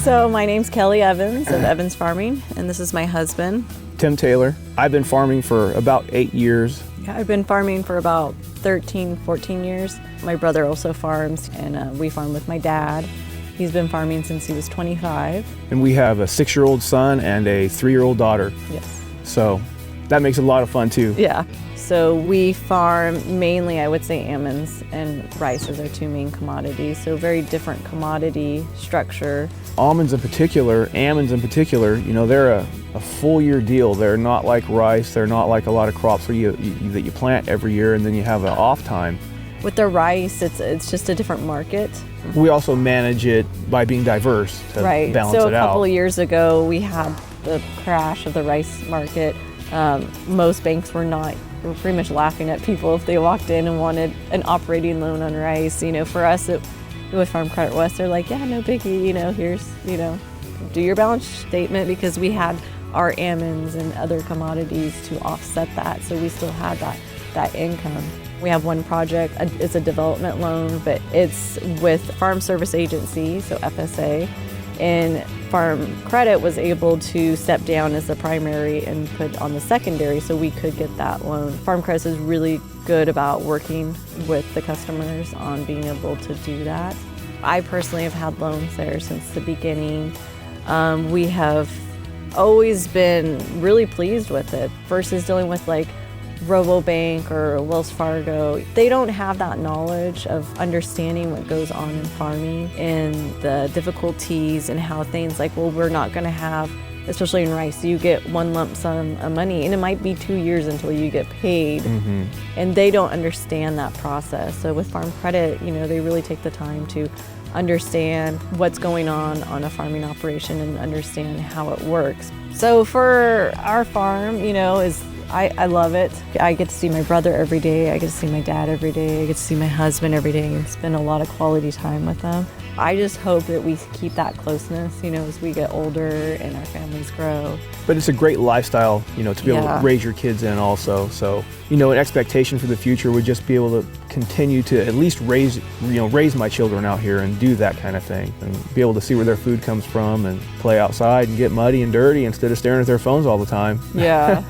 So my name's Kelli Evans of Evans Farming, and this is my husband. Tim Taylor. I've been farming for about 8 years. Yeah, I've been farming for about 13, 14 years. My brother also farms, and we farm with my dad. He's been farming since he was 25. And we have a 6-year-old son and a 3-year-old daughter. Yes. So that makes it a lot of fun too. Yeah. So we farm mainly, I would say, almonds and rice as our two main commodities. So very different commodity structure. Almonds in particular, almonds in particular, you know, they're a full year deal. They're not like rice. They're not like a lot of crops that you plant every year and then you have an off time. With the rice, it's just a different market. We also manage it by being diverse to balance it out. So a couple of years ago, we had the crash of the rice market. Most banks were pretty much laughing at people if they walked in and wanted an operating loan on rice. You know, for us, with Farm Credit West, they're like, yeah, no biggie, you know, here's, you know, do your balance statement, because we had our almonds and other commodities to offset that. So we still had that income. We have one project, it's a development loan, but it's with Farm Service Agency, so FSA, and Farm Credit was able to step down as the primary and put on the secondary so we could get that loan. Farm Credit is really good about working with the customers on being able to do that. I personally have had loans there since the beginning. We have always been really pleased with it versus dealing with like Robobank or Wells Fargo. They don't have that knowledge of understanding what goes on in farming and the difficulties and how things like, well, we're not going to have, especially in rice, you get one lump sum of money and it might be 2 years until you get paid. Mm-hmm. And they don't understand that process. So with Farm Credit, you know, they really take the time to understand what's going on a farming operation and understand how it works. So for our farm, you know, I love it. I get to see my brother every day. I get to see my dad every day. I get to see my husband every day and spend a lot of quality time with them. I just hope that we keep that closeness, you know, as we get older and our families grow. But it's a great lifestyle, you know, to be able to raise your kids in also. So, you know, an expectation for the future would just be able to continue to at least raise my children out here and do that kind of thing and be able to see where their food comes from and play outside and get muddy and dirty instead of staring at their phones all the time. Yeah.